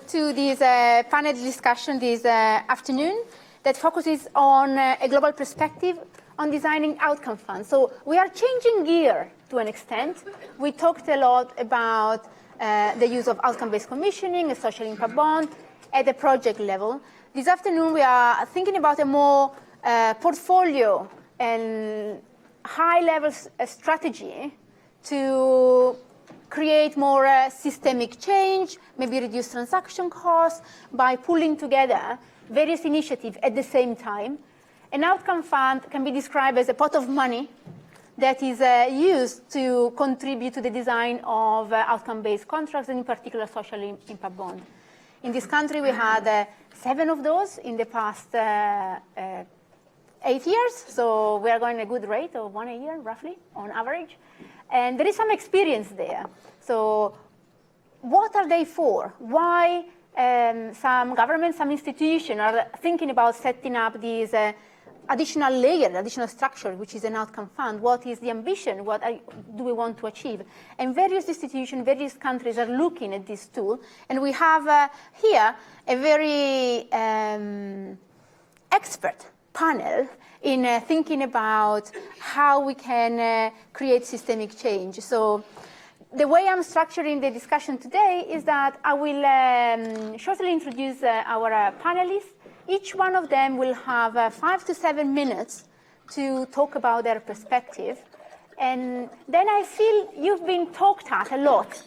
to this panel discussion this afternoon that focuses on a global perspective on designing outcome funds. So we are changing gear to an extent. We talked a lot about the use of outcome-based commissioning, a social impact bond at the project level. This afternoon we are thinking about a more portfolio and high-level strategy to create more systemic change, maybe reduce transaction costs by pulling together various initiatives at the same time. An outcome fund can be described as a pot of money that is used to contribute to the design of outcome-based contracts, and in particular social impact bond. In this country, we had 7 of those in the past 8 years, so we are going at a good rate of 1 a year, roughly, on average. And there is some experience there. So what are they for? Why some governments, some institutions are thinking about setting up these additional layer, additional structure, which is an outcome fund? What is the ambition? What do we want to achieve? And various institutions, various countries are looking at this tool. And we have here a very expert panel in thinking about how we can create systemic change. So the way I'm structuring the discussion today is that I will shortly introduce our panelists. Each one of them will have 5 to 7 minutes to talk about their perspective. And then I feel you've been talked at a lot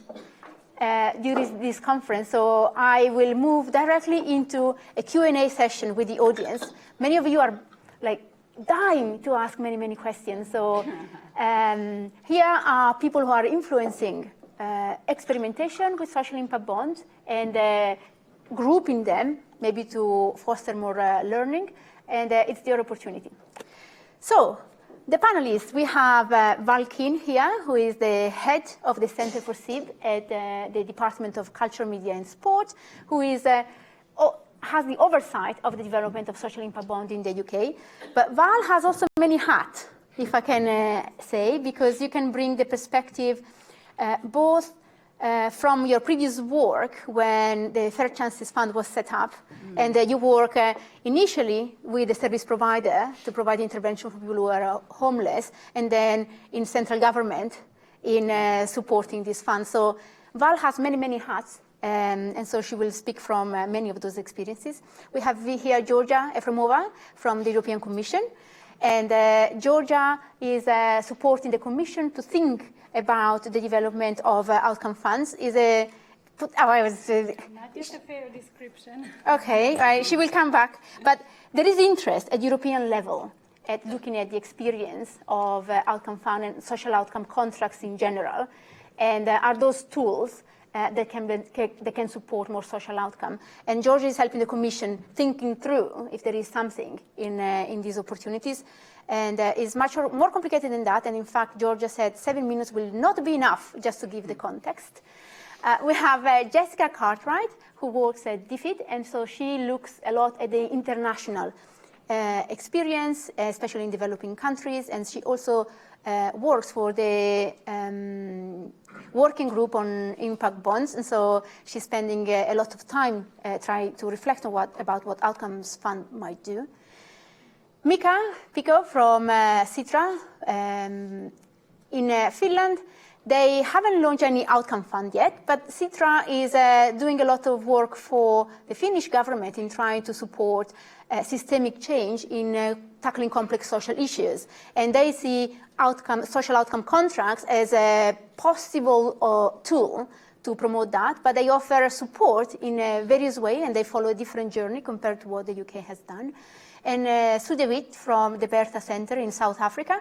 during this conference, so I will move directly into a Q&A session with the audience. Many of you are dying to ask many, many questions. So here are people who are influencing experimentation with social impact bonds and grouping them, maybe to foster more learning, and it's your opportunity. So the panelists, we have Val Keane here, who is the head of the Center for SIB at the Department of Culture, Media and Sport, who is has the oversight of the development of social impact bond in the UK. But Val has also many hats, if I can say, because you can bring the perspective both from your previous work when the Fair Chances Fund was set up, and you work initially with the service provider to provide intervention for people who are homeless, and then in central government in supporting this fund. So Val has many, many hats. And so she will speak from many of those experiences. We have here Georgia Efremova from the European Commission. And Georgia is supporting the Commission to think about the development of outcome funds. Not just a fair description. Okay, right, she will come back. But there is interest at European level at looking at the experience of outcome fund and social outcome contracts in general. And are those tools that can support more social outcome. And Georgia is helping the Commission thinking through if there is something in these opportunities. And it's much more complicated than that. And in fact, Georgia said 7 minutes will not be enough just to give the context. We have Jessica Cartwright, who works at DFID. And so she looks a lot at the international experience, especially in developing countries. And she also works for the working group on impact bonds, and so she's spending a lot of time trying to reflect on about what outcomes fund might do. Mika Pikko from Sitra in Finland. They haven't launched any outcome fund yet, but Sitra is doing a lot of work for the Finnish government in trying to support systemic change in tackling complex social issues. And they see social outcome contracts as a possible tool to promote that, but they offer support in various ways, and they follow a different journey compared to what the UK has done. And Sudewit from the Bertha Center in South Africa,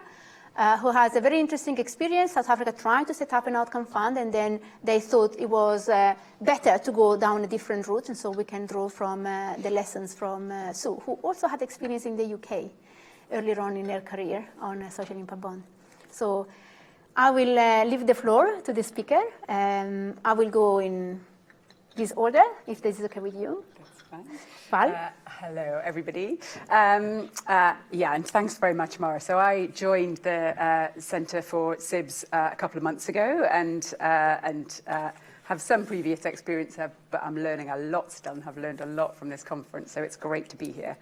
who has a very interesting experience. South Africa tried to set up an outcome fund, and then they thought it was better to go down a different route, and so we can draw from the lessons from Sue, who also had experience in the UK earlier on in her career on social impact bond. So I will leave the floor to the speaker. I will go in this order, if this is okay with you. That's fine. Val? Hello, everybody. Yeah, and thanks very much, Mara. So I joined the Centre for SIBS a couple of months ago, and have some previous experience, but I'm learning a lot still and have learned a lot from this conference, so it's great to be here.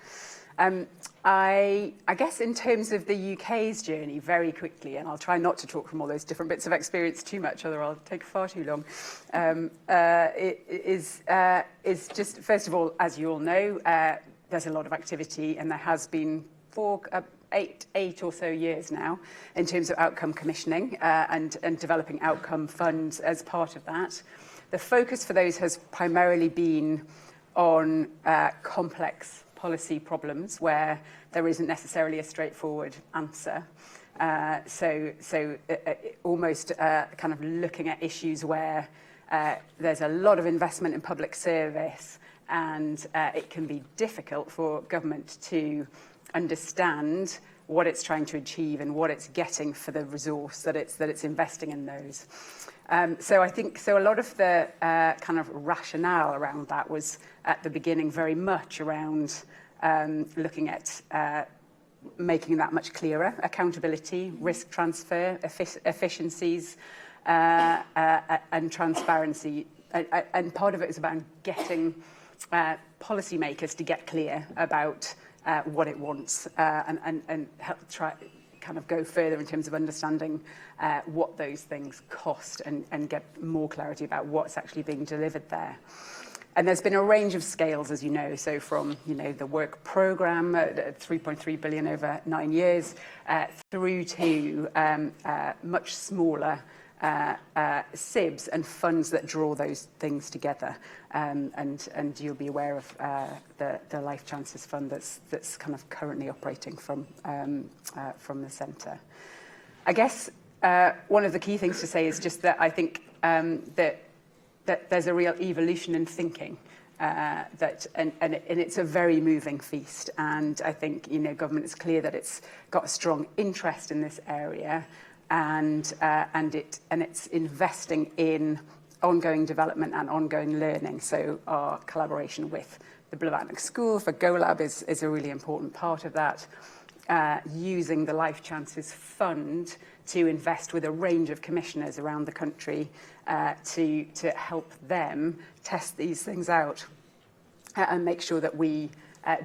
I guess in terms of the UK's journey, very quickly, and I'll try not to talk from all those different bits of experience too much, otherwise I'll take far too long, it is just, first of all, as you all know, there's a lot of activity, and there has been for 8 or so years now in terms of outcome commissioning and developing outcome funds as part of that. The focus for those has primarily been on complex policy problems where there isn't necessarily a straightforward answer. Almost kind of looking at issues where there's a lot of investment in public service, and it can be difficult for government to understand what it's trying to achieve and what it's getting for the resource that it's investing in those. So I think a lot of the kind of rationale around that was at the beginning very much around looking at making that much clearer, accountability, risk transfer, efficiencies, and transparency. And part of it is about getting policymakers to get clear about what it wants and help try kind of go further in terms of understanding what those things cost and get more clarity about what's actually being delivered there. And there's been a range of scales, as you know, so from the work programme at 3.3 billion over 9 years through to much smaller SIBs and funds that draw those things together, and you'll be aware of the Life Chances Fund that's kind of currently operating from the centre. I guess one of the key things to say is just that I think that there's a real evolution in thinking. And it's a very moving feast, and I think government is clear that it's got a strong interest in this area. And it's investing in ongoing development and ongoing learning. So our collaboration with the Blavatnik School for GoLab is a really important part of that. Using the Life Chances Fund to invest with a range of commissioners around the country to help them test these things out and make sure that we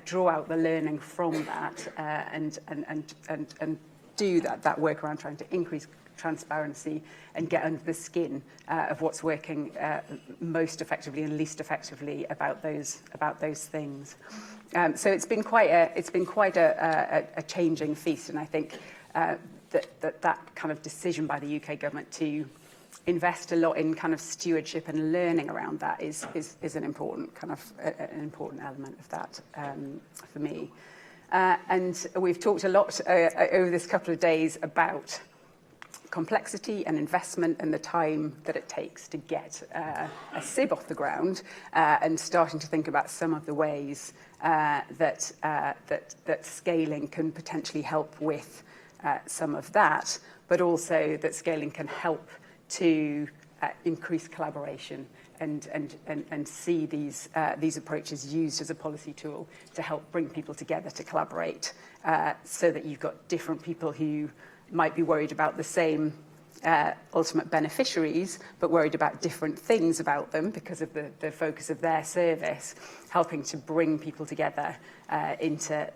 draw out the learning from that and do that work around trying to increase transparency and get under the skin of what's working most effectively and least effectively about those things. So it's been quite a changing feast, and I think that kind of decision by the UK government to invest a lot in kind of stewardship and learning around that is an important element of that for me. And we've talked a lot over this couple of days about complexity and investment and the time that it takes to get a SIB off the ground, and starting to think about some of the ways that scaling can potentially help with some of that, but also that scaling can help to increase collaboration and see these approaches used as a policy tool to help bring people together to collaborate, so that you've got different people who might be worried about the same ultimate beneficiaries, but worried about different things about them because of the focus of their service, helping to bring people together into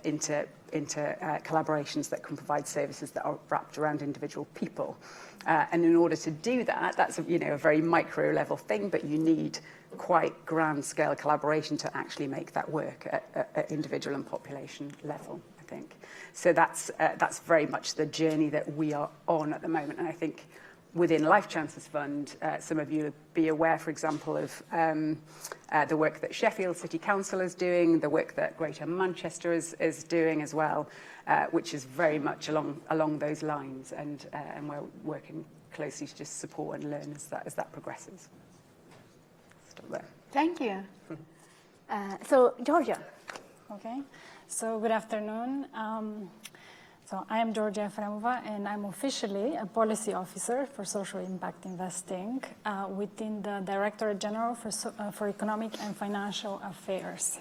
collaborations that can provide services that are wrapped around individual people. And in order to do that, that's a very micro level thing, but you need quite grand scale collaboration to actually make that work at individual and population level, I think. So that's very much the journey that we are on at the moment. And I think within Life Chances Fund, some of you will be aware, for example, of the work that Sheffield City Council is doing, the work that Greater Manchester is doing as well, which is very much along those lines, and we're working closely to just support and learn as that progresses. Stop there. Thank you. So, Georgia. Okay, so good afternoon. So I am Georgia Efremova, and I'm officially a policy officer for social impact investing within the Directorate General for Economic and Financial Affairs.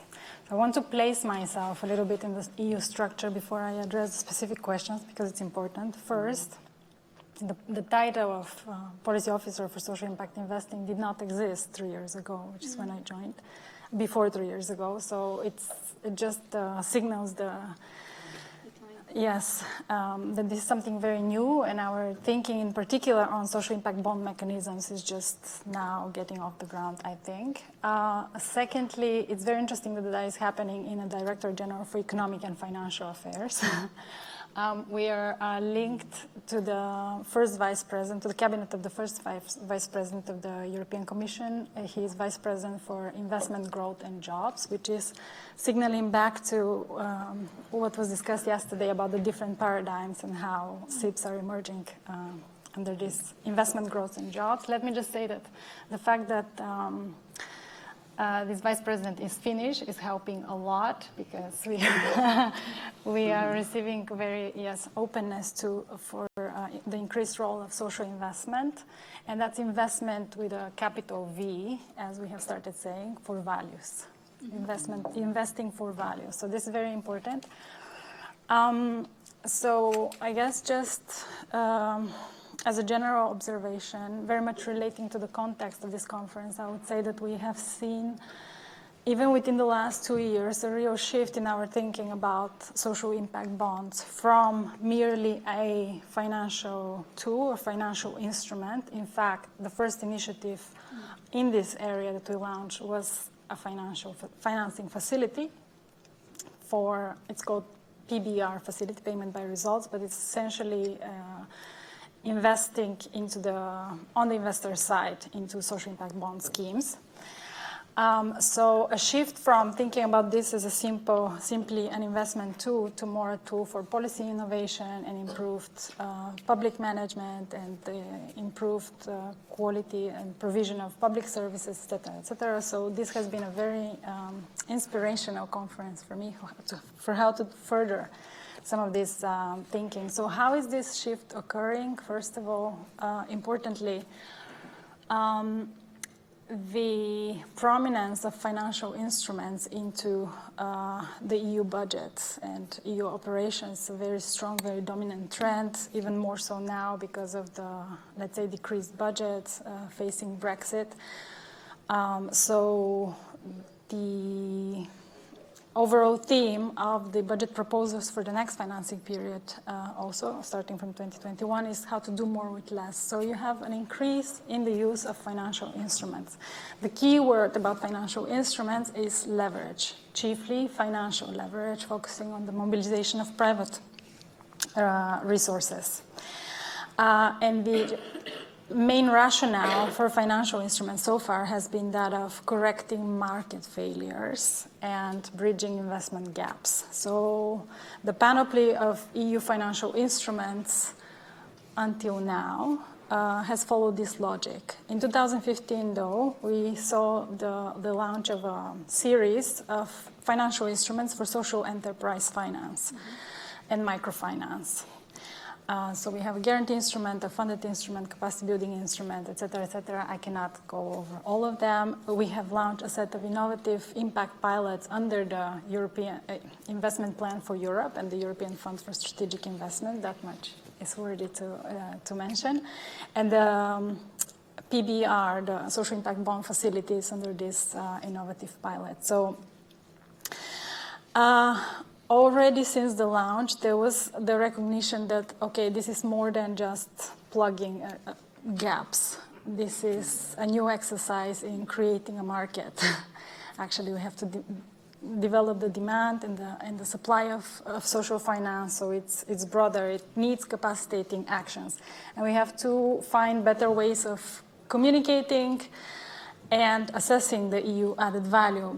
So I want to place myself a little bit in the EU structure before I address the specific questions, because it's important. First, the title of Policy Officer for Social Impact Investing did not exist 3 years ago, which is when I joined, before 3 years ago. So it just signals that this is something very new, and our thinking in particular on social impact bond mechanisms is just now getting off the ground, I think. Secondly, it's very interesting that that is happening in a Director General for Economic and Financial Affairs. We are linked to the first Vice President, to the cabinet of the first Vice President of the European Commission. He is Vice President for Investment, Growth and Jobs, which is signaling back to what was discussed yesterday about the different paradigms and how SIPs are emerging under this investment, growth and jobs. Let me just say that the fact that this vice president is Finnish is helping a lot, because we are receiving very openness for the increased role of social investment, and that's investment with a capital V, as we have started saying, for values. Investing for values. So this is very important. So I guess just as a general observation, very much relating to the context of this conference, I would say that we have seen, even within the last 2 years, a real shift in our thinking about social impact bonds from merely a financial tool or financial instrument. In fact, the first initiative in this area that we launched was a financing facility it's called PBR, Facility Payment by Results, but it's essentially investing on the investor side into social impact bond schemes. So a shift from thinking about this as simply an investment tool to more a tool for policy innovation and improved public management and improved quality and provision of public services, et cetera, et cetera. So this has been a very inspirational conference for me for how to further some of this thinking. So how is this shift occurring? First of all, importantly, the prominence of financial instruments into the EU budget and EU operations, a very strong, very dominant trend, even more so now because of the, let's say, decreased budgets facing Brexit. So the overall theme of the budget proposals for the next financing period, also starting from 2021, is how to do more with less. So you have an increase in the use of financial instruments. The key word about financial instruments is leverage, chiefly financial leverage, focusing on the mobilization of private resources. And the main rationale for financial instruments so far has been that of correcting market failures and bridging investment gaps. So the panoply of EU financial instruments until now has followed this logic. In 2015, though, we saw the launch of a series of financial instruments for social enterprise finance and microfinance. So we have a guarantee instrument, a funded instrument, capacity building instrument, et cetera, et cetera. I cannot go over all of them. We have launched a set of innovative impact pilots under the European Investment Plan for Europe and the European Fund for Strategic Investment. That much is worthy to mention. And the PBR, the Social Impact Bond Facilities, under this innovative pilot. So already since the launch, there was the recognition that, okay, this is more than just plugging gaps. This is a new exercise in creating a market. Actually, we have to develop the demand and the supply of social finance, so it's broader. It needs capacitating actions. And we have to find better ways of communicating and assessing the EU added value,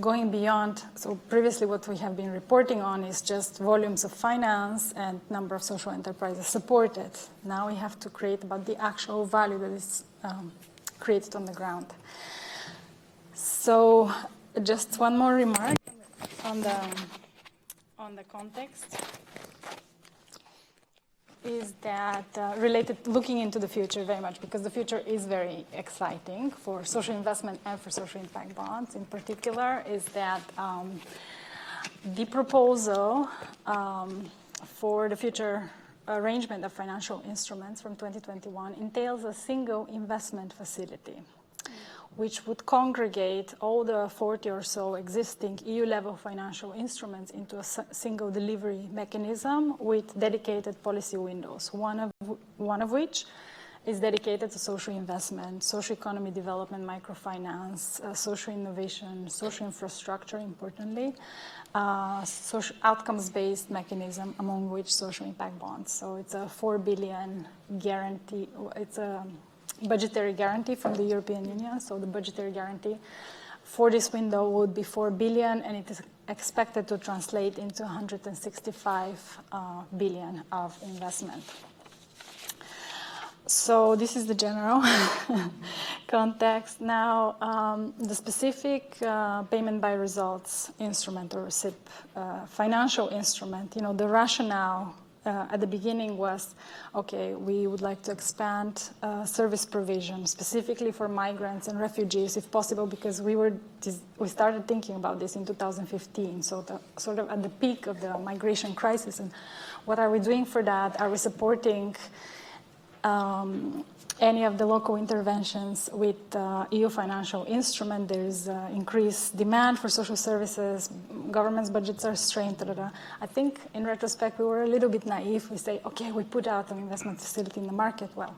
going beyond. So previously what we have been reporting on is just volumes of finance and number of social enterprises supported. Now we have to create about the actual value that is created on the ground. So just one more remark on the context is that related, looking into the future very much, because the future is very exciting for social investment and for social impact bonds in particular, is that the proposal for the future arrangement of financial instruments from 2021 entails a single investment facility, which would congregate all the 40 or so existing EU-level financial instruments into a single delivery mechanism with dedicated policy windows, one of which is dedicated to social investment, social economy development, microfinance, social innovation, social infrastructure, importantly, social outcomes-based mechanism, among which social impact bonds. So it's a 4 billion guarantee. It's a budgetary guarantee from the European Union. So the budgetary guarantee for this window would be 4 billion, and it is expected to translate into 165 billion of investment. So this is the general context. Now, the specific payment by results instrument, or SIP, financial instrument, the rationale at the beginning was, okay, we would like to expand service provision, specifically for migrants and refugees, if possible, because we started thinking about this in 2015, so sort of at the peak of the migration crisis. And what are we doing for that? Are we supporting any of the local interventions with EU financial instrument? There is increased demand for social services, government's budgets are strained, I think in retrospect we were a little bit naive. We say, okay, we put out an investment facility in the market. Well,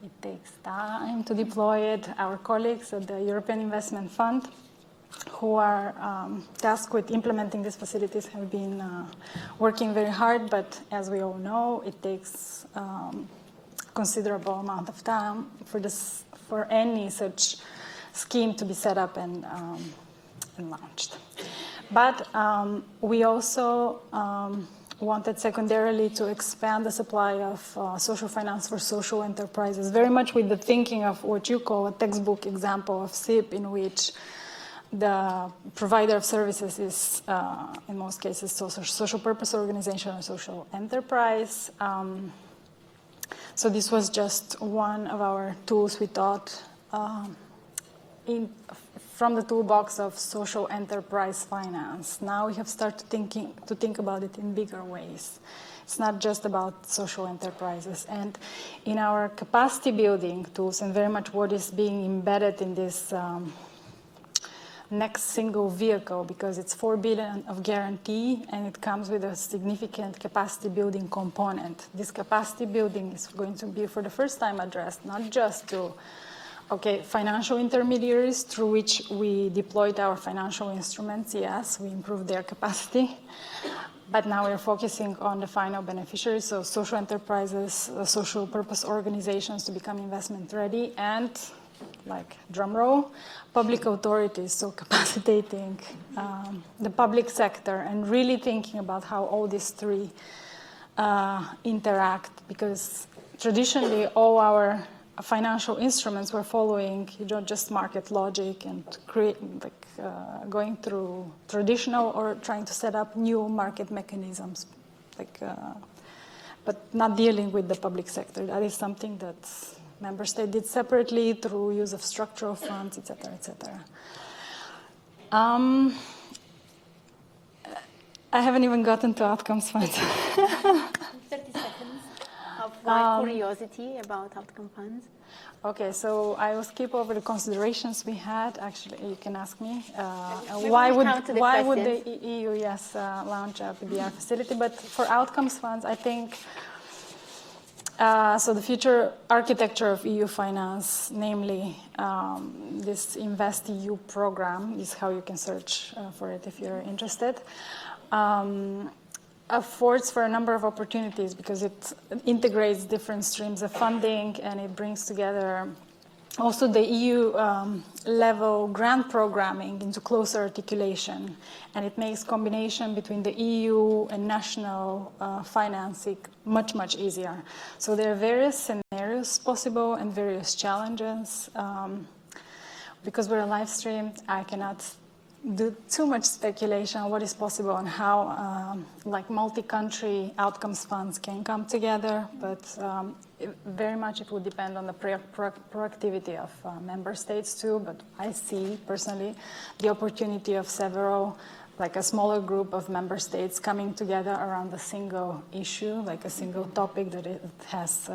it takes time to deploy it. Our colleagues at the European Investment Fund, who are tasked with implementing these facilities, have been working very hard, but as we all know, it takes considerable amount of time for any such scheme to be set up and launched. But we also wanted secondarily to expand the supply of social finance for social enterprises, very much with the thinking of what you call a textbook example of SIP, in which the provider of services is, in most cases, social purpose organization or social enterprise. So this was just one of our tools we thought from the toolbox of social enterprise finance. Now we have started to think about it in bigger ways. It's not just about social enterprises. And in our capacity building tools, and very much what is being embedded in this next single vehicle, because it's 4 billion of guarantee and it comes with a significant capacity building component. This capacity building is going to be for the first time addressed not just to financial intermediaries through which we deployed our financial instruments. Yes, we improved their capacity, but now we're focusing on the final beneficiaries, so social enterprises, social purpose organizations to become investment ready, and like drum roll, public authorities, so capacitating the public sector and really thinking about how all these three interact, because traditionally all our financial instruments were following just market logic and going through traditional or trying to set up new market mechanisms, but not dealing with the public sector. That is something that member state did separately through use of structural funds, etc., etc. I haven't even gotten to outcomes funds. 30 seconds of curiosity about outcome funds. Okay, so I will skip over the considerations we had. Actually, you can ask me why would the EU launch a PBR facility? But for outcomes funds, I think. So the future architecture of EU finance, namely this InvestEU program, is how you can search for it if you're interested, affords for a number of opportunities because it integrates different streams of funding and it brings together also the EU level grant programming into closer articulation, and it makes combination between the EU and national financing much, much easier. So there are various scenarios possible and various challenges. Because we're a live stream, I cannot do too much speculation on what is possible and how multi-country outcomes funds can come together, but very much it would depend on the proactivity of member states too. But I see personally the opportunity of several like a smaller group of member states coming together around a single issue, like a single topic that it has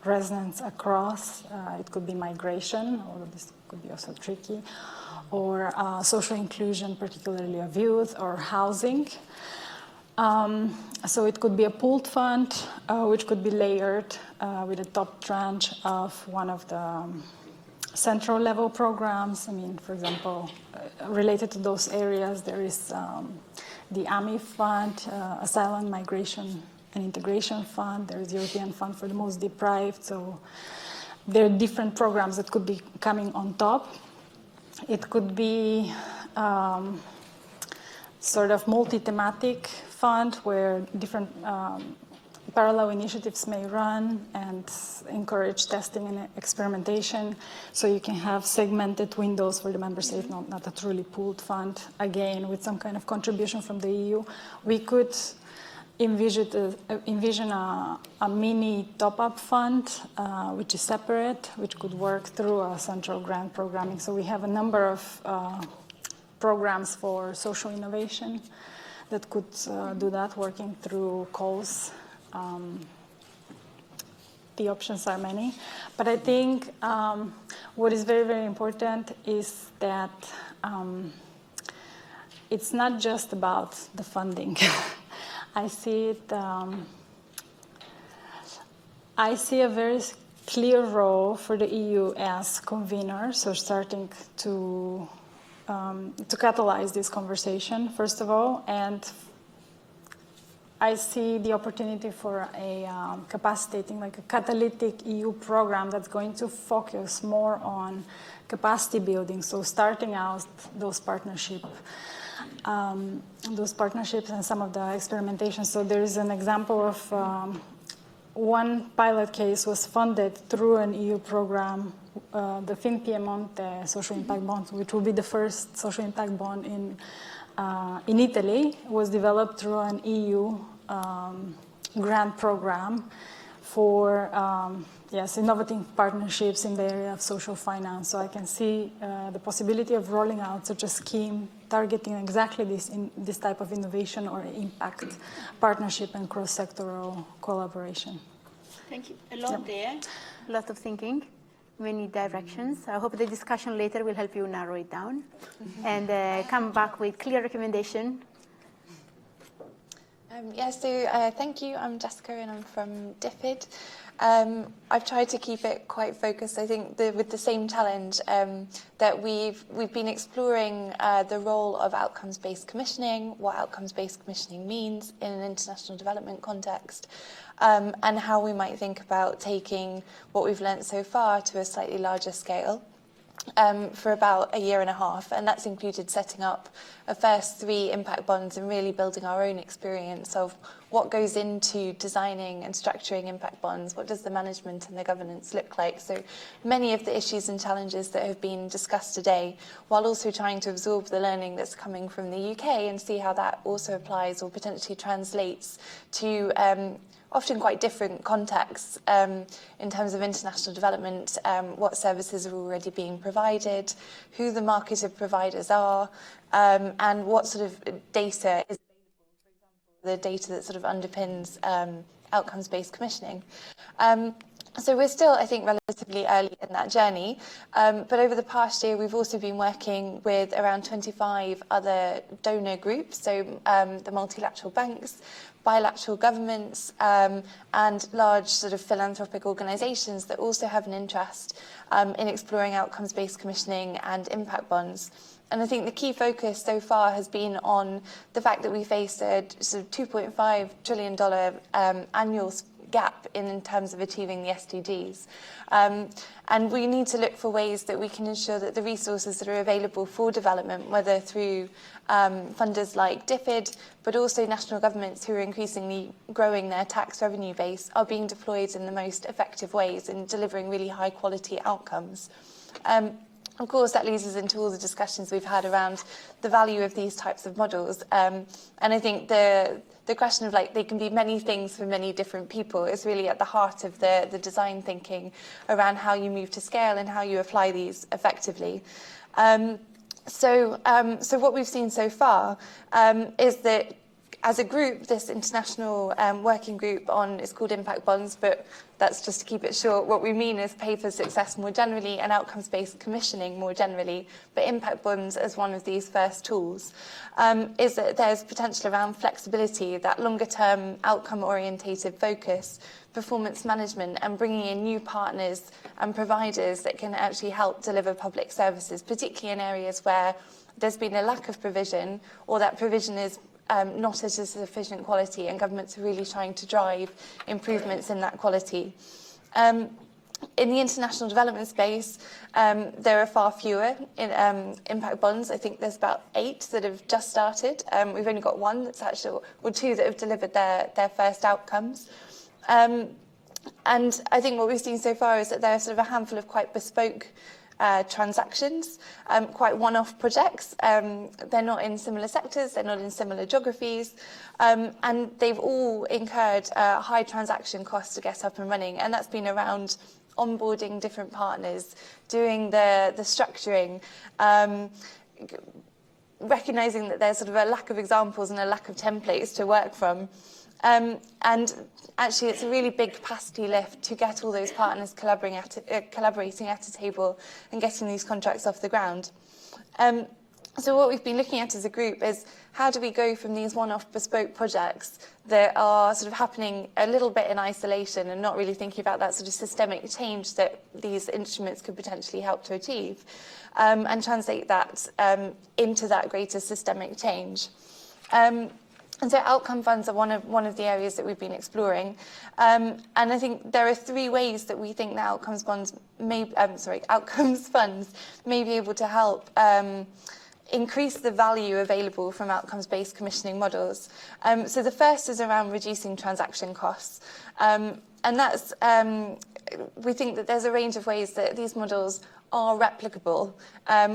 resonance across. It could be migration, although this could be also tricky, or social inclusion, particularly of youth, or housing. So it could be a pooled fund, which could be layered with a top tranche of one of the central level programs. I mean, for example, related to those areas, there is the AMI Fund, Asylum, Migration and Integration Fund. There is the European Fund for the Most Deprived. So there are different programs that could be coming on top. It could be sort of multi-thematic fund where different parallel initiatives may run and encourage testing and experimentation. So you can have segmented windows for the member state, not a truly pooled fund, again, with some kind of contribution from the EU. We could envision a mini top-up fund, which is separate, which could work through a central grant programming. So we have a number of programs for social innovation that could do that, working through calls. The options are many, but I think what is very, very important is that it's not just about the funding. I see it. I see a very clear role for the EU as convener, so starting to catalyze this conversation, first of all, and I see the opportunity for a capacitating, like a catalytic EU program that's going to focus more on capacity building. So starting out those partnerships and some of the experimentation. So there is an example of one pilot case was funded through an EU program, the Fin Piemonte Social Impact Bond, which will be the first social impact bond in Italy. It was developed through an EU grant program for innovative partnerships in the area of social finance. So I can see the possibility of rolling out such a scheme targeting exactly this type of innovation or impact partnership and cross-sectoral collaboration. Thank you. A lot there, a lot of thinking, many directions. I hope the discussion later will help you narrow it down and come back with clear recommendation. Thank you. I'm Jessica and I'm from DFID. I've tried to keep it quite focused. I think with the same challenge that we've been exploring the role of outcomes-based commissioning, what outcomes-based commissioning means in an international development context, and how we might think about taking what we've learnt so far to a slightly larger scale. For about a year and a half, and that's included setting up a first 3 impact bonds and really building our own experience of what goes into designing and structuring impact bonds, what does the management and the governance look like. So many of the issues and challenges that have been discussed today, while also trying to absorb the learning that's coming from the UK and see how that also applies or potentially translates to often quite different contexts in terms of international development, what services are already being provided, who the market of providers are, and what sort of data is available, for example, the data that sort of underpins outcomes-based commissioning. So we're still, I think, relatively early in that journey, but over the past year we've also been working with around 25 other donor groups, so the multilateral banks, bilateral governments, and large sort of philanthropic organisations that also have an interest in exploring outcomes-based commissioning and impact bonds. And I think the key focus so far has been on the fact that we face a sort of $2.5 trillion annual gap in terms of achieving the SDGs. And we need to look for ways that we can ensure that the resources that are available for development, whether through funders like DFID, but also national governments who are increasingly growing their tax revenue base, are being deployed in the most effective ways in delivering really high quality outcomes. Of course, that leads us into all the discussions we've had around the value of these types of models. And I think the question of they can be many things for many different people is really at the heart of the design thinking around how you move to scale and how you apply these effectively. So what we've seen so far is that as a group, this international working group it's called Impact Bonds, but that's just to keep it short. What we mean is pay for success more generally and outcomes-based commissioning more generally, but impact bonds as one of these first tools, is that there's potential around flexibility, that longer-term outcome-orientated focus, performance management, and bringing in new partners and providers that can actually help deliver public services, particularly in areas where there's been a lack of provision or that provision is not at a sufficient quality, and governments are really trying to drive improvements in that quality. In the international development space, there are far fewer impact bonds. I think there's about 8 that have just started. We've only got 1 that's actually, or 2 that have delivered their first outcomes. And I think what we've seen so far is that there are sort of a handful of quite bespoke transactions, quite one-off projects. They're not in similar sectors, they're not in similar geographies, and they've all incurred high transaction costs to get up and running, and that's been around onboarding different partners, doing the structuring, recognising that there's sort of a lack of examples and a lack of templates to work from. And actually, it's a really big capacity lift to get all those partners collaborating at a table and getting these contracts off the ground. So what we've been looking at as a group is how do we go from these one-off bespoke projects that are sort of happening a little bit in isolation and not really thinking about that sort of systemic change that these instruments could potentially help to achieve, and translate that into that greater systemic change. And so outcome funds are one of the areas that we've been exploring, and I think there are 3 ways that we think that outcomes funds may be able to help increase the value available from outcomes-based commissioning models. So the first is around reducing transaction costs, and that's we think that there's a range of ways that these models are replicable,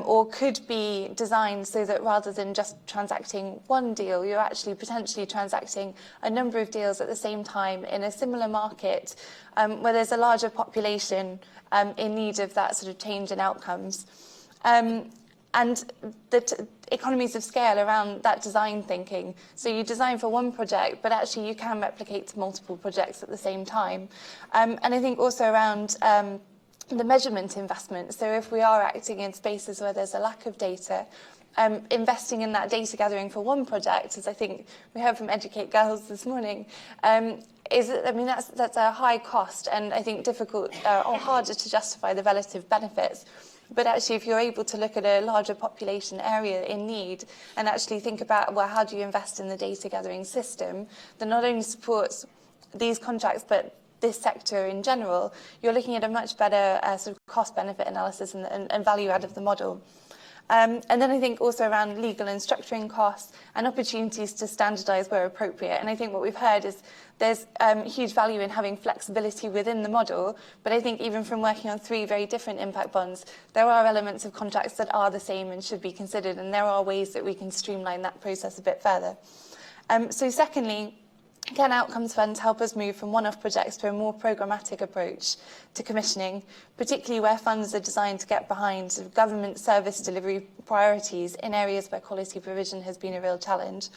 or could be designed so that rather than just transacting one deal, you're actually potentially transacting a number of deals at the same time in a similar market, where there's a larger population in need of that sort of change in outcomes. And the economies of scale around that design thinking. So you design for one project, but actually you can replicate to multiple projects at the same time. And I think also around the measurement investment. So if we are acting in spaces where there's a lack of data, investing in that data gathering for one project, as I think we heard from Educate Girls this morning, that's a high cost and I think difficult or harder to justify the relative benefits. But actually, if you're able to look at a larger population area in need and actually think about, well, how do you invest in the data gathering system that not only supports these contracts, but this sector in general, you're looking at a much better sort of cost-benefit analysis and value add of the model. And then I think also around legal and structuring costs and opportunities to standardise where appropriate. And I think what we've heard is there's huge value in having flexibility within the model, but I think even from working on 3 very different impact bonds, there are elements of contracts that are the same and should be considered, and there are ways that we can streamline that process a bit further. So secondly, can outcomes funds help us move from one-off projects to a more programmatic approach to commissioning, particularly where funds are designed to get behind sort of government service delivery priorities in areas where quality provision has been a real challenge?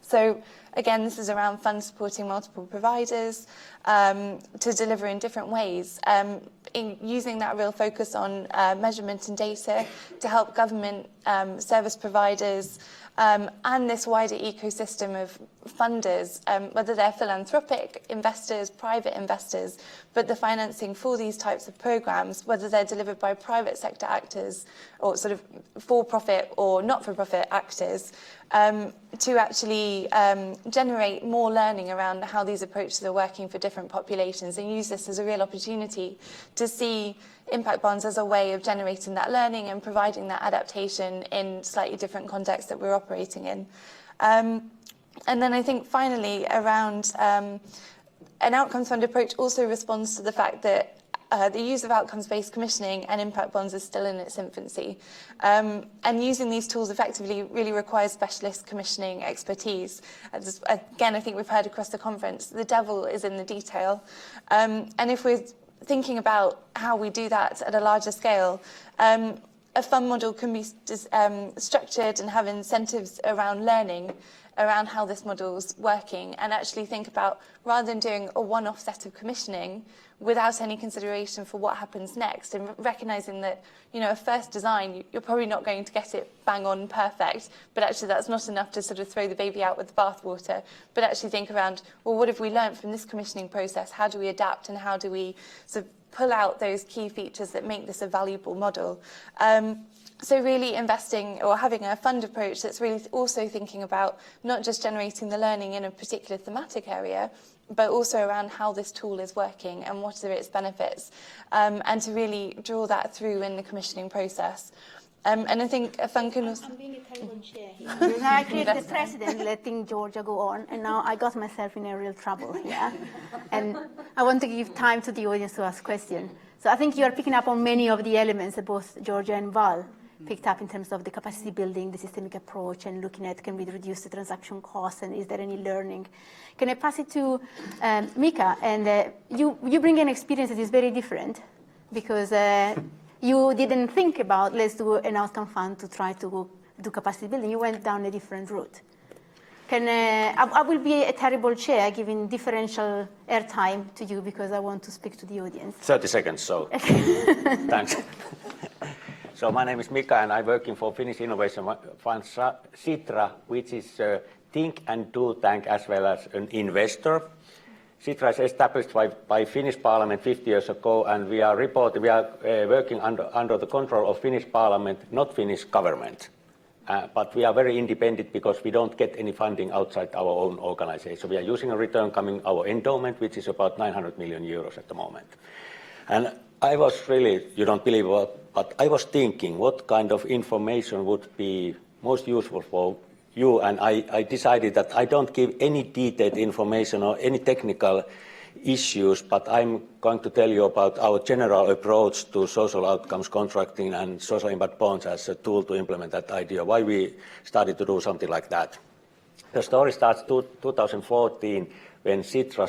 So again, this is around funds supporting multiple providers to deliver in different ways, in using that real focus on measurement and data to help government service providers and this wider ecosystem of funders, whether they're philanthropic investors, private investors, but the financing for these types of programs, whether they're delivered by private sector actors or sort of for-profit or not-for-profit actors, to actually generate more learning around how these approaches are working for different populations and use this as a real opportunity to see impact bonds as a way of generating that learning and providing that adaptation in slightly different contexts that we're operating in. And then I think finally around an outcomes fund approach also responds to the fact that the use of outcomes-based commissioning and impact bonds is still in its infancy. And using these tools effectively really requires specialist commissioning expertise. Again, I think we've heard across the conference, the devil is in the detail. And if we're thinking about how we do that at a larger scale, a fund model can be structured and have incentives around learning, around how this model's working, and actually think about, rather than doing a one-off set of commissioning without any consideration for what happens next, and recognizing that, you know, a first design, you're probably not going to get it bang on perfect, but actually that's not enough to sort of throw the baby out with the bathwater, but actually think around, well, what have we learned from this commissioning process? How do we adapt, and how do we sort of pull out those key features that make this a valuable model? So really investing or having a fund approach that's really also thinking about not just generating the learning in a particular thematic area, but also around how this tool is working and what are its benefits, and to really draw that through in the commissioning process. And I think a fund can also... I'm being a terrible chair here. Because I created the president letting Georgia go on, and now I got myself in a real trouble here. And I want to give time to the audience to ask questions. So I think you are picking up on many of the elements that both Georgia and Val picked up in terms of the capacity building, the systemic approach, and looking at can we reduce the transaction costs, and is there any learning? Can I pass it to Mika? And you bring an experience that is very different, because you didn't think about, let's do an outcome fund to try to do capacity building. You went down a different route. I will be a terrible chair giving differential airtime to you because I want to speak to the audience. 30 seconds, so thanks. So my name is Mika, and I'm working for Finnish Innovation Fund Sitra, which is a think and do tank as well as an investor. Sitra is established by Finnish Parliament 50 years ago, and we are working under the control of Finnish Parliament, not Finnish government. But we are very independent because we don't get any funding outside our own organization. We are using a return coming our endowment, which is about 900 million euros at the moment. And I was really, you don't believe what, but I was thinking what kind of information would be most useful for you, and I decided that I don't give any detailed information or any technical issues, but I'm going to tell you about our general approach to social outcomes contracting and social impact bonds as a tool to implement that idea, why we started to do something like that. The story starts 2014 when Sitra,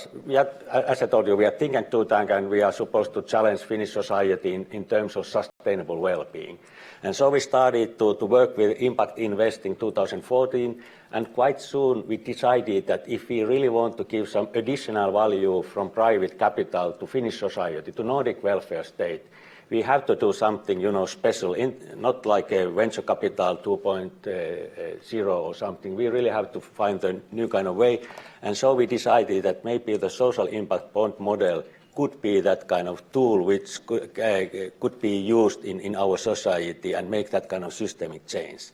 as I told you, we are think and do tank, and we are supposed to challenge Finnish society in terms of sustainable well-being. And so we started to work with impact investing 2014, and quite soon we decided that if we really want to give some additional value from private capital to Finnish society, to Nordic welfare state, we have to do something, you know, special, not like a venture capital 2.0 or something. We really have to find a new kind of way. And so we decided that maybe the social impact bond model could be that kind of tool which could be used in our society and make that kind of systemic change.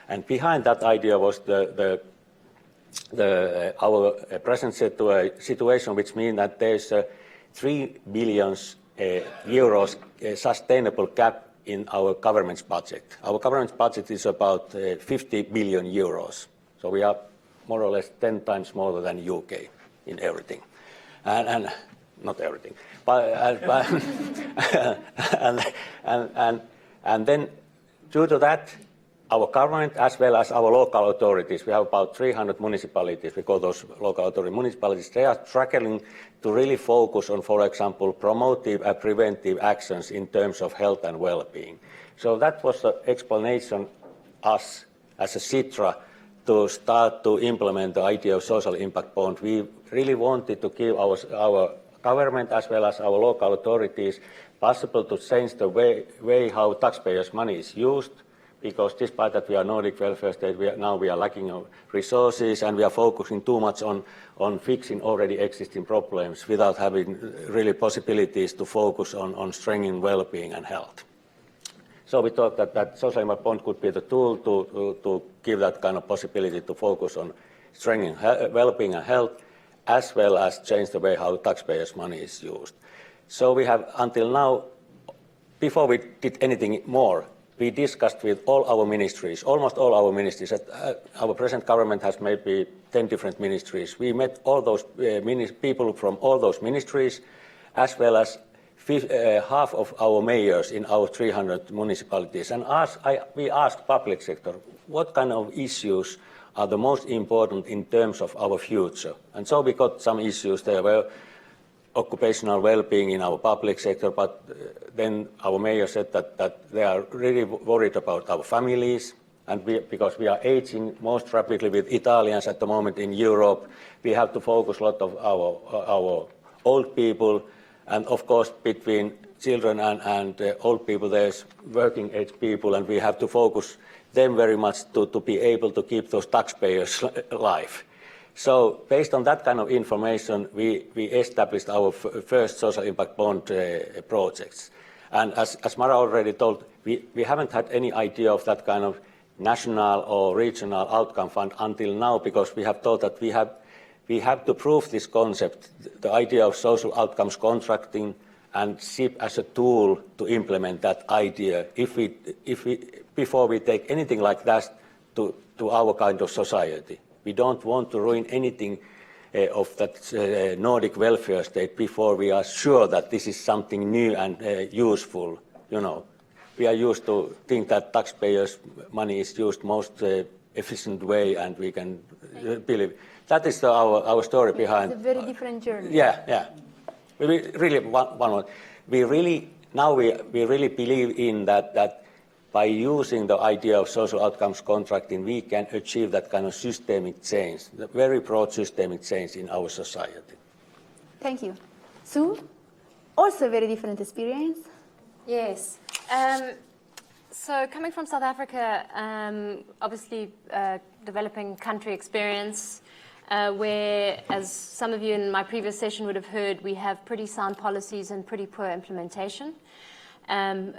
And behind that idea was our present situation, which means that there's 3 billion euros sustainable gap in our government's budget. Our government's budget is about 50 billion euros. So we are more or less 10 times more than UK in everything. And not everything, and then due to that, our government as well as our local authorities, we have about 300 municipalities, we call those local authority municipalities, they are struggling to really focus on, for example, promotive and preventive actions in terms of health and well-being. So that was the explanation us as a Sitra to start to implement the idea of social impact bond. We really wanted to give our government as well as our local authorities possible to change the way how taxpayers' money is used, because despite that we are Nordic welfare state, we are lacking of resources, and we are focusing too much on fixing already existing problems without having really possibilities to focus on strengthening well-being and health. So we thought that social impact bond could be the tool to give that kind of possibility to focus on strengthening well-being and health, as well as change the way how taxpayers' money is used. So we have, until now, before we did anything more, we discussed with all our ministries, almost all our ministries. Our present government has maybe 10 different ministries. We met all those people from all those ministries, as well as half of our mayors in our 300 municipalities. And we asked public sector, what kind of issues are the most important in terms of our future? And so we got some issues there where, occupational well-being in our public sector, but then our mayor said that they are really worried about our families, and because we are aging most rapidly with Italians at the moment in Europe, we have to focus a lot of our old people, and of course between children and old people there's working age people, and we have to focus them very much to be able to keep those taxpayers alive. So based on that kind of information, we established our first social impact bond projects. And as Mara already told, we haven't had any idea of that kind of national or regional outcome fund until now, because we have thought that we have to prove this concept, the idea of social outcomes contracting, and SIP as a tool to implement that idea before we take anything like that to our kind of society. We don't want to ruin anything of that Nordic welfare state before we are sure that this is something new and useful. You know, we are used to think that taxpayers' money is used most efficient way, and we can believe. That is our story behind. It's a very different journey. Yeah. We really we really believe in that by using the idea of social outcomes contracting, we can achieve that kind of systemic change, the very broad systemic change in our society. Thank you. Sue, also a very different experience. Yes. So coming from South Africa, obviously developing country experience, where, as some of you in my previous session would have heard, we have pretty sound policies and pretty poor implementation.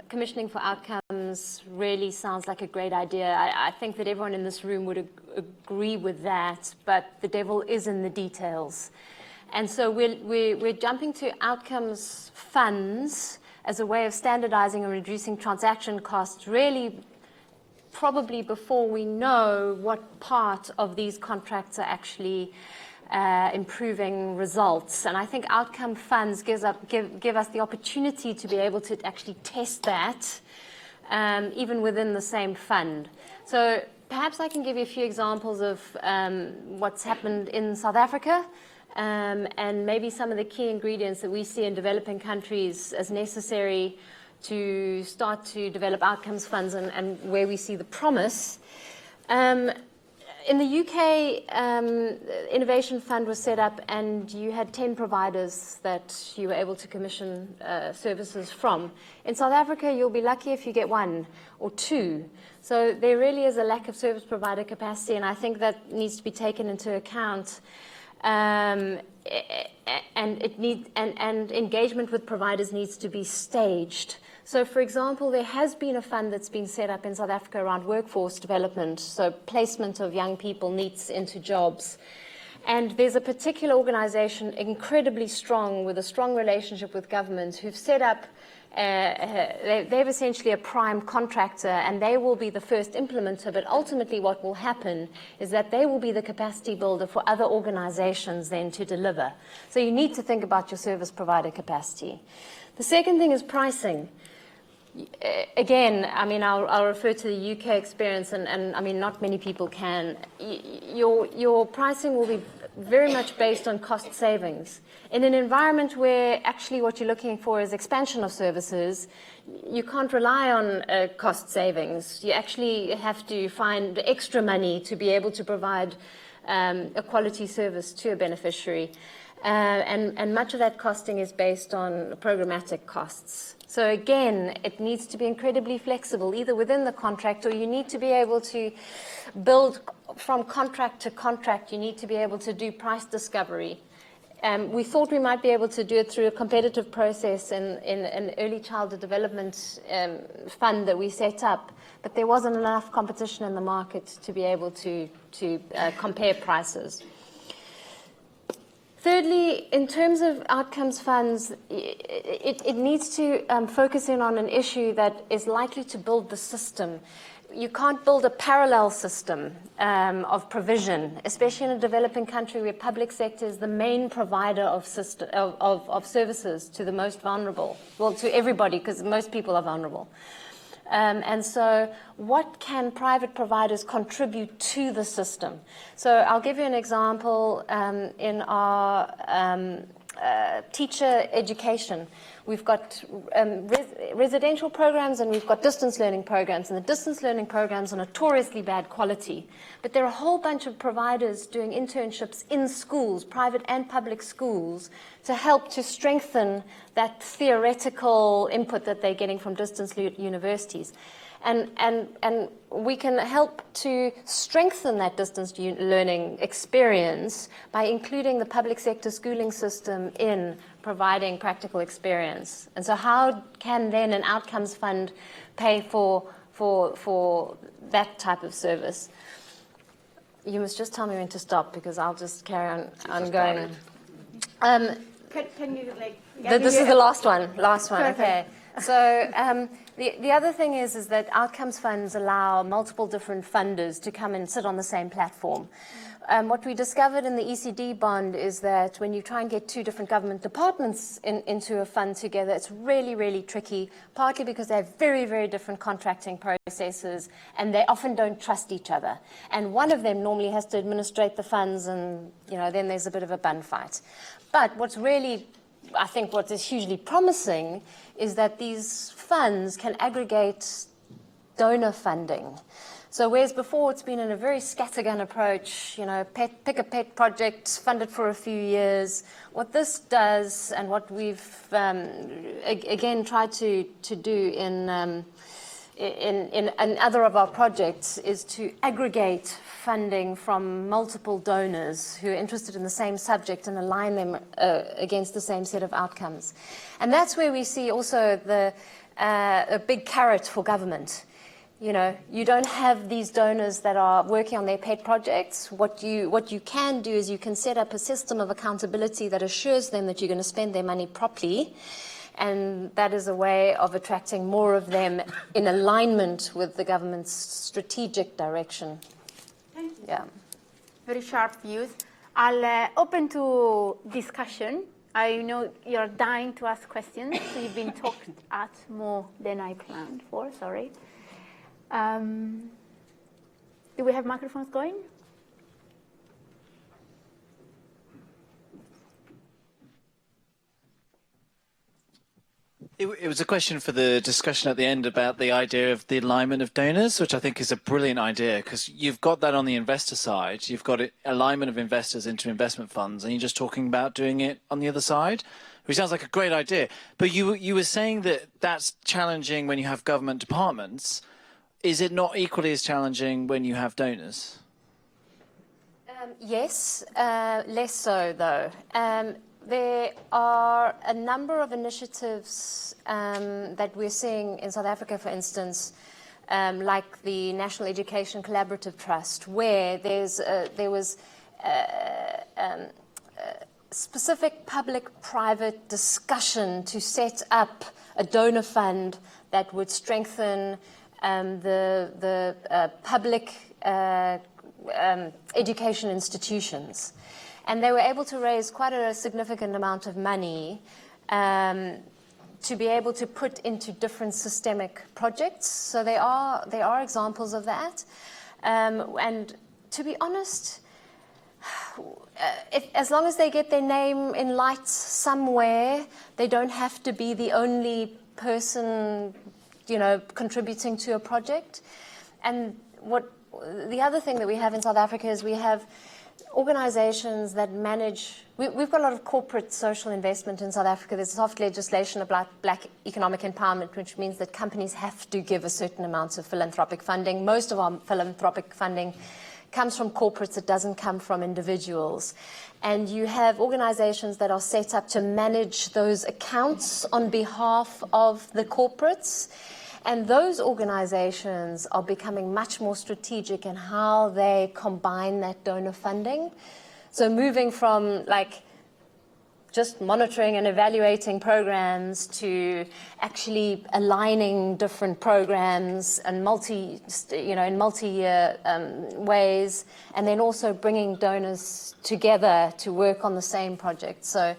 Commissioning for outcomes really sounds like a great idea. I think that everyone in this room would agree with that, but the devil is in the details. And so we're jumping to outcomes funds as a way of standardizing and reducing transaction costs, really probably before we know what part of these contracts are actually improving results. And I think outcome funds give us the opportunity to be able to actually test that even within the same fund. So perhaps I can give you a few examples of what's happened in South Africa, and maybe some of the key ingredients that we see in developing countries as necessary to start to develop outcomes funds, and where we see the promise. In the UK, Innovation Fund was set up, and you had 10 providers that you were able to commission services from. In South Africa, you'll be lucky if you get 1 or 2. So there really is a lack of service provider capacity, and I think that needs to be taken into account. And engagement with providers needs to be staged. So, for example, there has been a fund that's been set up in South Africa around workforce development, so placement of young people, NEETs, into jobs. And there's a particular organization, incredibly strong, with a strong relationship with government, who've set up, they're essentially a prime contractor, and they will be the first implementer, but ultimately what will happen is that they will be the capacity builder for other organizations then to deliver. So you need to think about your service provider capacity. The second thing is pricing. Again, I mean, I'll refer to the UK experience, and I mean, not many people can. Your pricing will be very much based on cost savings. In an environment where actually what you're looking for is expansion of services, you can't rely on cost savings. You actually have to find extra money to be able to provide a quality service to a beneficiary. And much of that costing is based on programmatic costs. So again, it needs to be incredibly flexible, either within the contract, or you need to be able to build from contract to contract. You need to be able to do price discovery. We thought we might be able to do it through a competitive process in an early childhood development fund that we set up, but there wasn't enough competition in the market to be able to compare prices. Thirdly, in terms of outcomes funds, it needs to focus in on an issue that is likely to build the system. You can't build a parallel system of provision, especially in a developing country where public sector is the main provider of services to the most vulnerable. Well, to everybody, because most people are vulnerable. And so what can private providers contribute to the system? So I'll give you an example. In our teacher education. We've got residential programs and we've got distance learning programs. And the distance learning programs are notoriously bad quality. But there are a whole bunch of providers doing internships in schools, private and public schools, to help to strengthen that theoretical input that they're getting from distance universities. And we can help to strengthen that distance learning experience by including the public sector schooling system in providing practical experience. And so how can then an outcomes fund pay for that type of service? You must just tell me when to stop because I'll just carry on going. Can you this is the last one. Perfect. Okay. So the other thing is that outcomes funds allow multiple different funders to come and sit on the same platform. What we discovered in the ECD bond is that when you try and get two different government departments into a fund together, it's really, really tricky, partly because they have very, very different contracting processes and they often don't trust each other. And one of them normally has to administrate the funds and, then there's a bit of a bun fight. But what's really, I think what is hugely promising is that these funds can aggregate donor funding. So whereas before it's been in a very scattergun approach, pick a pet project, fund it for a few years, what this does and what we've again tried to do in other of our projects is to aggregate funding from multiple donors who are interested in the same subject and align them against the same set of outcomes. And that's where we see also a big carrot for government. You don't have these donors that are working on their pet projects. What you can do is you can set up a system of accountability that assures them that you're going to spend their money properly. And that is a way of attracting more of them in alignment with the government's strategic direction. Thank you. Yeah. Very sharp views. I'll open to discussion. I know you're dying to ask questions, so you've been talked at more than I planned for, sorry. Do we have microphones going? It was a question for the discussion at the end about the idea of the alignment of donors, which I think is a brilliant idea because you've got that on the investor side. You've got alignment of investors into investment funds, and you're just talking about doing it on the other side, which sounds like a great idea. But you were saying that that's challenging when you have government departments. Is it not equally as challenging when you have donors? Yes, less so though. There are a number of initiatives that we're seeing in South Africa, for instance, like the National Education Collaborative Trust, where there was specific public-private discussion to set up a donor fund that would strengthen the public education institutions. And they were able to raise quite a significant amount of money to be able to put into different systemic projects. So there are examples of that. And to be honest, as long as they get their name in lights somewhere, they don't have to be the only person, contributing to a project. And the other thing that we have in South Africa is we have organizations that manage, we've got a lot of corporate social investment in South Africa. There's soft legislation about black economic empowerment, which means that companies have to give a certain amount of philanthropic funding. Most of our philanthropic funding comes from corporates, it doesn't come from individuals. And you have organizations that are set up to manage those accounts on behalf of the corporates. And those organizations are becoming much more strategic in how they combine that donor funding. So moving from just monitoring and evaluating programs to actually aligning different programs and in multi-year ways, and then also bringing donors together to work on the same project. So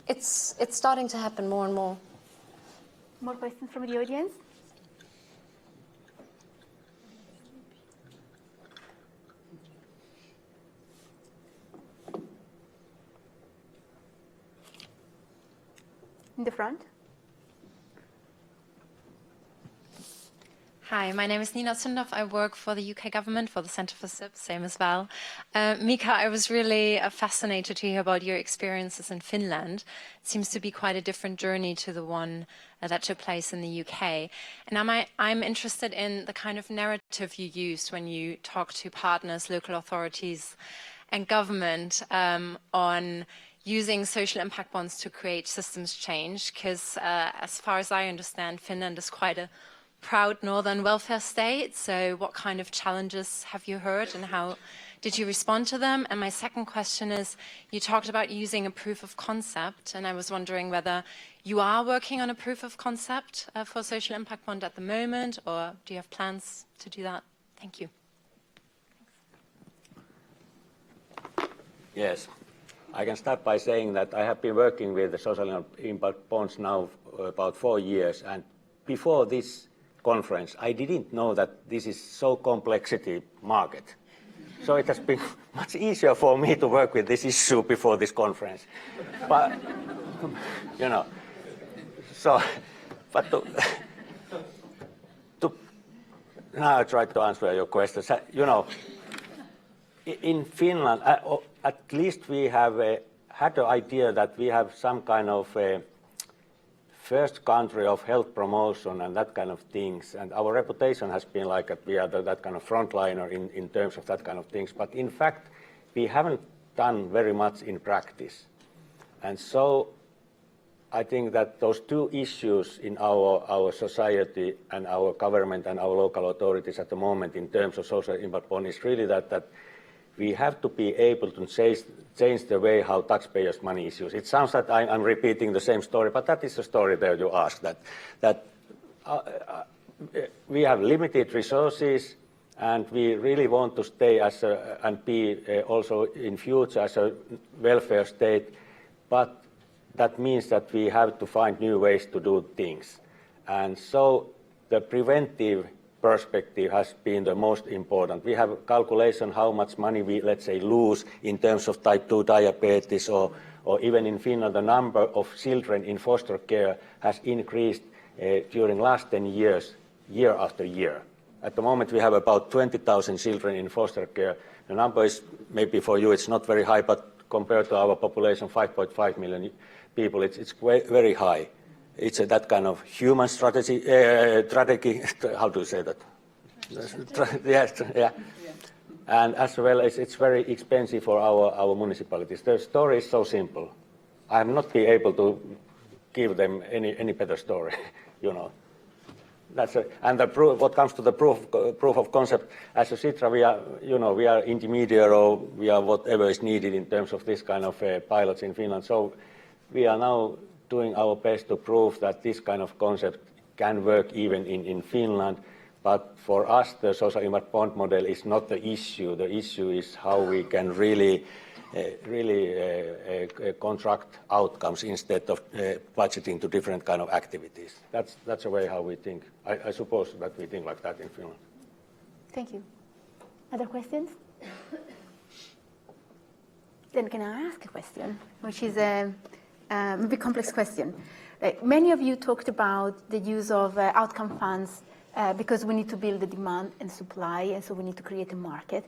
it's starting to happen more and more. More questions from the audience? in the front. Hi, my name is Nina Sundhoff. I work for the UK government, for the Centre for SIP, same as well. Mika, I was really fascinated to hear about your experiences in Finland. It seems to be quite a different journey to the one that took place in the UK. And I'm interested in the kind of narrative you used when you talk to partners, local authorities and government on using social impact bonds to create systems change, because as far as I understand, Finland is quite a proud northern welfare state. So what kind of challenges have you heard and how did you respond to them? And my second question is, you talked about using a proof of concept, and I was wondering whether you are working on a proof of concept for social impact bond at the moment, or do you have plans to do that? Thank you. Yes. I can start by saying that I have been working with the social impact bonds now about 4 years, and before this conference, I didn't know that this is so complexity market. So it has been much easier for me to work with this issue before this conference. But, you know, so, but now I try to answer your questions. You know, in Finland, at least we have had the idea that we have some kind of first country of health promotion and that kind of things. And our reputation has been like that we are that kind of frontliner in terms of that kind of things. But in fact, we haven't done very much in practice. And so I think that those two issues in our society and our government and our local authorities at the moment in terms of social impact bond is really that we have to be able to change the way how taxpayers' money is used. It sounds that I'm repeating the same story, but that is the story that you asked, that we have limited resources and we really want to stay as and be also in future as a welfare state, but that means that we have to find new ways to do things. And so the preventive perspective has been the most important. We have calculation how much money we, let's say, lose in terms of type 2 diabetes, or even in Finland, the number of children in foster care has increased during last 10 years, year after year. At the moment, we have about 20,000 children in foster care. The number is, maybe for you, it's not very high, but compared to our population, 5.5 million people, it's very high. It's that kind of human strategy, how do you say that? Yes, yeah. And as well as it's very expensive for our municipalities. The story is so simple. I'm not be able to give them any better story, you know. And the proof, what comes to the proof of concept, as a Sitra, we are intermediate, or we are whatever is needed in terms of this kind of pilots in Finland. So we are now doing our best to prove that this kind of concept can work even in Finland. But for us, the social impact bond model is not the issue. The issue is how we can really contract outcomes instead of budgeting to different kind of activities. That's the way how we think. I suppose that we think like that in Finland. Thank you. Other questions? Then can I ask a question, which is a maybe complex question. Many of you talked about the use of outcome funds because we need to build the demand and supply, and so we need to create a market.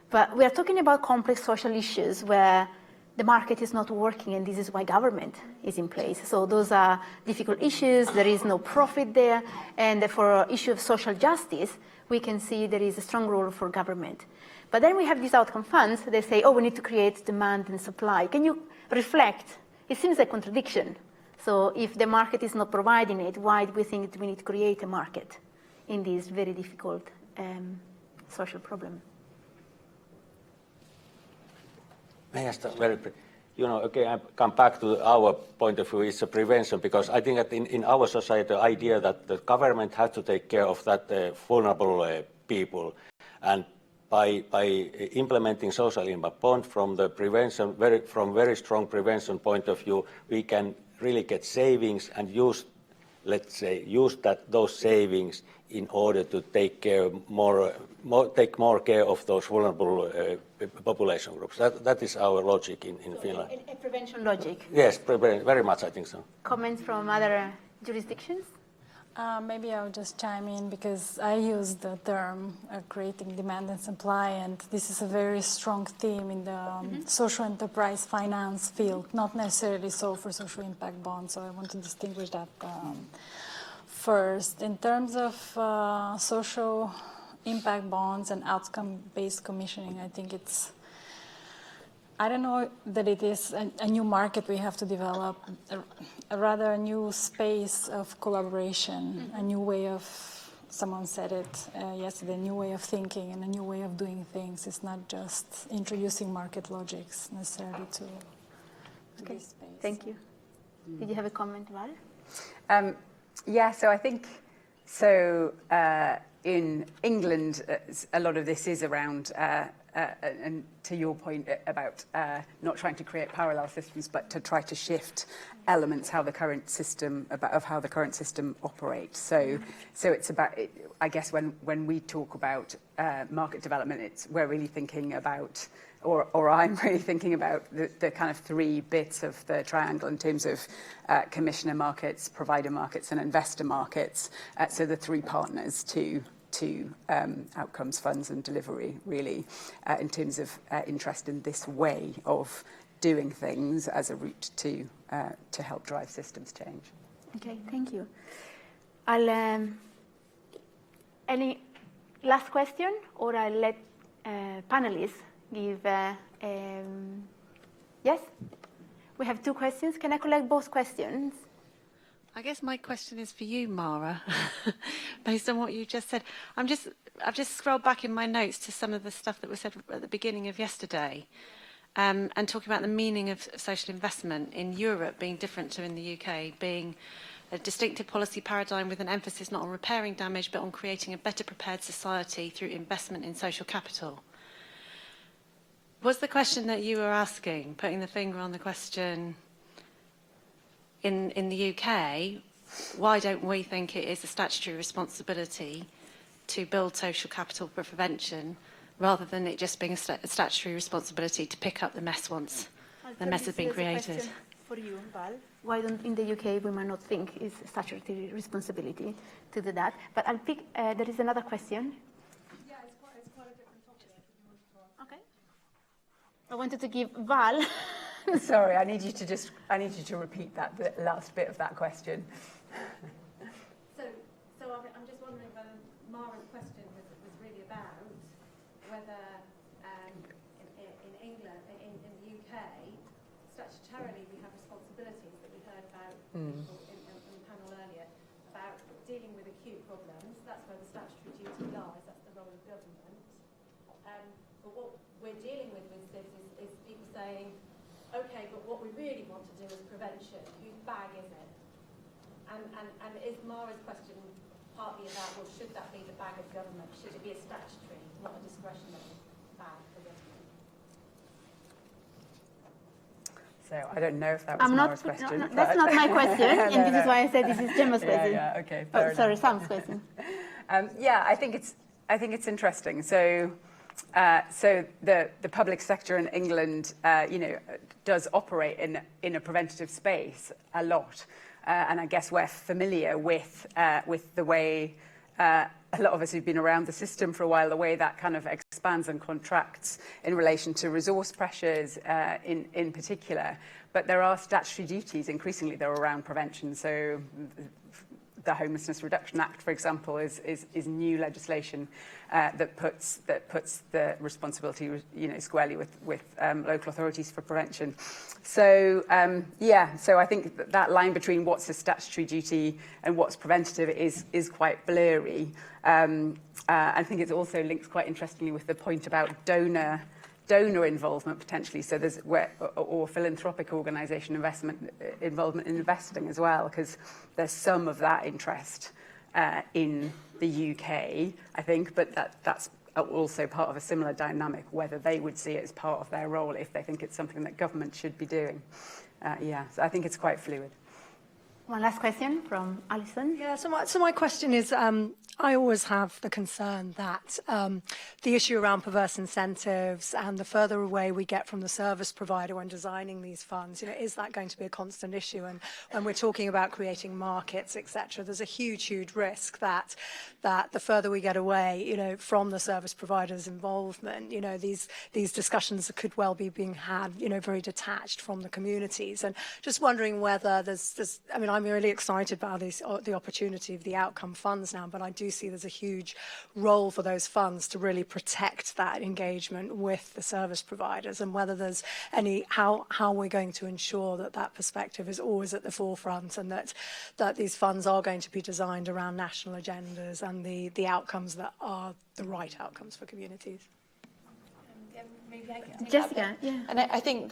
But we are talking about complex social issues where the market is not working, and this is why government is in place. So those are difficult issues. There is no profit there. And for issue of social justice, we can see there is a strong role for government. But then we have these outcome funds. They say, oh, we need to create demand and supply. Can you reflect? It seems a contradiction. So if the market is not providing it, why do we think we need to create a market in this very difficult social problem? May I start very again, I come back to our point of view, it's a prevention, because I think that in our society, the idea that the government has to take care of that vulnerable people, and by implementing social impact bond from the prevention, from very strong prevention point of view, we can really get savings and use let's say, use those savings in order to take more care of those vulnerable population groups. That is our logic in Finland. A prevention logic. Yes, very much, I think so. Comments from other jurisdictions? Maybe I'll just chime in because I use the term creating demand and supply, and this is a very strong theme in the social enterprise finance field, not necessarily so for social impact bonds, so I want to distinguish that first. In terms of social impact bonds and outcome-based commissioning, I think I don't know that it is a new market we have to develop, rather a new space of collaboration, a new way of, someone said it yesterday, a new way of thinking and a new way of doing things. It's not just introducing market logics necessarily to this space. Thank you. Did you have a comment, Val? Yeah, so I think, in England, a lot of this is around, and to your point about not trying to create parallel systems, but to try to shift elements how the current system operates. So it's about, I guess, when we talk about market development, we're really thinking about, or I'm really thinking about the kind of three bits of the triangle in terms of commissioner markets, provider markets, and investor markets. So the three partners to outcomes, funds, and delivery, really, in terms of interest in this way of doing things as a route to help drive systems change. Okay, thank you. Any last question, or I'll let panelists give. Yes, we have two questions. Can I collect both questions? I guess my question is for you, Mara, based on what you just said. I've just scrolled back in my notes to some of the stuff that was said at the beginning of yesterday, and talking about the meaning of social investment in Europe being different to in the UK, being a distinctive policy paradigm with an emphasis not on repairing damage, but on creating a better prepared society through investment in social capital. Was the question that you were asking, putting the finger on the question, in the UK, why don't we think it is a statutory responsibility to build social capital for prevention, rather than it just being a statutory responsibility to pick up the mess once the mess has been created? For you, Val, why don't in the UK we might not think it's a statutory responsibility to do that? But I'll pick. There is another question. Yeah, it's quite a different topic. If you want to talk. Okay. I wanted to give Val. Sorry, I need you to repeat that last bit of that question. So I'm just wondering whether Mara's question was really about whether in England, in the UK, statutorily we have responsibilities that we heard about in the panel earlier about dealing with acute problems. That's where the statutory duty lies. That's the role of government. But what we're dealing with this is people saying, okay, but what we really want to do is prevention. Whose bag is it? And is Mara's question partly about, well, should that be the bag of government? Should it be a statutory, not a discretionary bag for government? So I don't know if that was Mara's question. No, that's not my question, and this is why I said this is Gemma's question. Yeah, okay. Sorry, Sam's question. Yeah, I think it's interesting. So the public sector in England, does operate in a preventative space a lot, and I guess we're familiar with the way a lot of us who've been around the system for a while, the way that kind of expands and contracts in relation to resource pressures in particular. But there are statutory duties increasingly that are around prevention. So the Homelessness Reduction Act, for example, is new legislation that puts the responsibility, squarely with local authorities for prevention. So so I think that line between what's a statutory duty and what's preventative is quite blurry. I think it also links quite interestingly with the point about donor involvement potentially. So there's or philanthropic organisation involvement in investing as well, because there's some of that interest in the UK, I think, but that's also part of a similar dynamic, whether they would see it as part of their role if they think it's something that government should be doing. So I think it's quite fluid. One last question from Alison. Yeah, so my question is, I always have the concern that the issue around perverse incentives and the further away we get from the service provider when designing these funds, is that going to be a constant issue? And when we're talking about creating markets, etc., there's a huge risk that the further we get away, from the service provider's involvement, these discussions could well be being had, very detached from the communities. And just wondering whether I'm really excited about the opportunity of the outcome funds now, but I do see there's a huge role for those funds to really protect that engagement with the service providers, and whether there's how we're going to ensure that perspective is always at the forefront, and that these funds are going to be designed around national agendas and the outcomes that are the right outcomes for communities. Maybe I can Jessica, yeah. And I think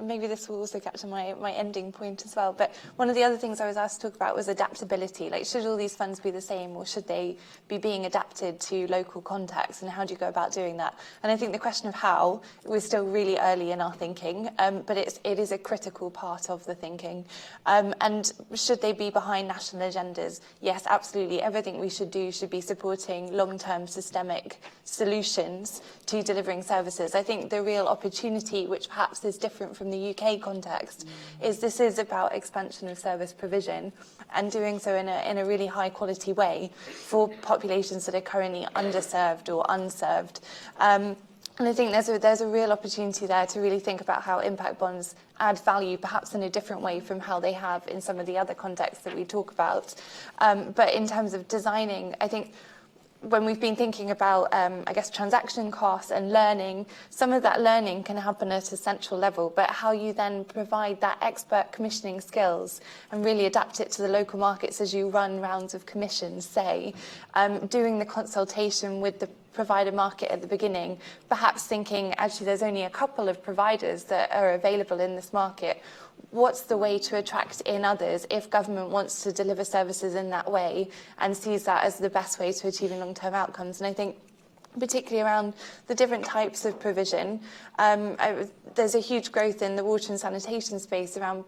maybe this will also capture my ending point as well. But one of the other things I was asked to talk about was adaptability. Like, should all these funds be the same, or should they be being adapted to local contexts? And how do you go about doing that? And I think the question of how, we're still really early in our thinking, but it is a critical part of the thinking. And should they be behind national agendas? Yes, absolutely. Everything we should do should be supporting long-term systemic solutions to delivering services. I think the real opportunity, which perhaps is different from the UK context, is this is about expansion of service provision, and doing so in a really high quality way for populations that are currently underserved or unserved. And I think there's a real opportunity there to really think about how impact bonds add value, perhaps in a different way from how they have in some of the other contexts that we talk about. But in terms of designing, I think when we've been thinking about, transaction costs and learning, some of that learning can happen at a central level, but how you then provide that expert commissioning skills and really adapt it to the local markets as you run rounds of commissions, doing the consultation with the provider market at the beginning, perhaps thinking, actually, there's only a couple of providers that are available in this market. What's the way to attract in others if government wants to deliver services in that way and sees that as the best way to achieving long-term outcomes? And I think particularly around the different types of provision, there's a huge growth in the water and sanitation space around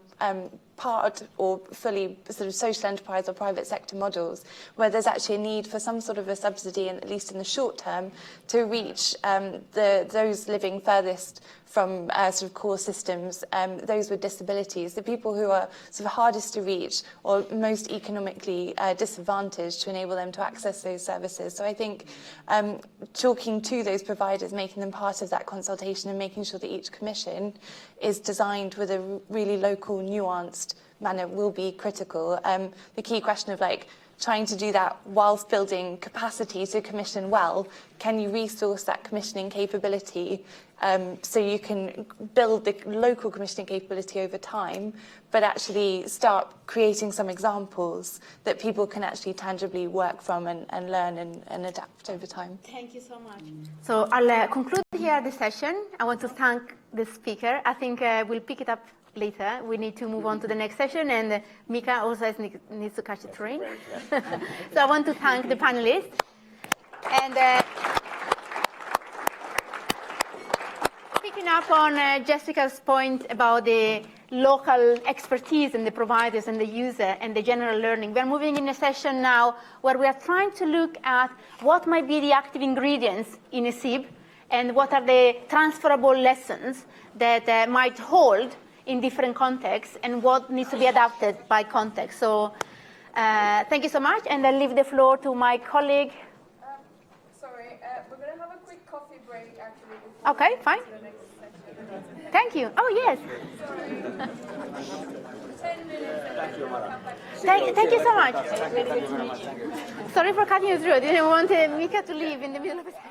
part or fully sort of social enterprise or private sector models, where there's actually a need for some sort of a subsidy, and at least in the short term, to reach those living furthest from sort of core systems, those with disabilities, the people who are sort of hardest to reach or most economically disadvantaged, to enable them to access those services. So I think talking to those providers, making them part of that consultation, and making sure that each commission is designed with a really local, nuanced manner will be critical. The key question of trying to do that whilst building capacity to commission well, can you resource that commissioning capability so you can build the local commissioning capability over time, but actually start creating some examples that people can actually tangibly work from and learn and adapt over time. Thank you so much. So I'll conclude here the session. I want to thank the speaker. I think we'll pick it up later. We need to move on to the next session, and Mika also needs to catch a train. So I want to thank the panelists. And picking up on Jessica's point about the local expertise and the providers and the user and the general learning, we're moving in a session now where we are trying to look at what might be the active ingredients in a SIB and what are the transferable lessons that might hold in different contexts, and what needs to be adapted by context. So thank you so much, and I'll leave the floor to my colleague. Sorry, we're going to have a quick coffee break, actually. Okay, fine. Thank you. Oh, yes. 10 minutes. Thank you so much. Sorry for cutting you through. I didn't want Mika to leave in the middle of a session.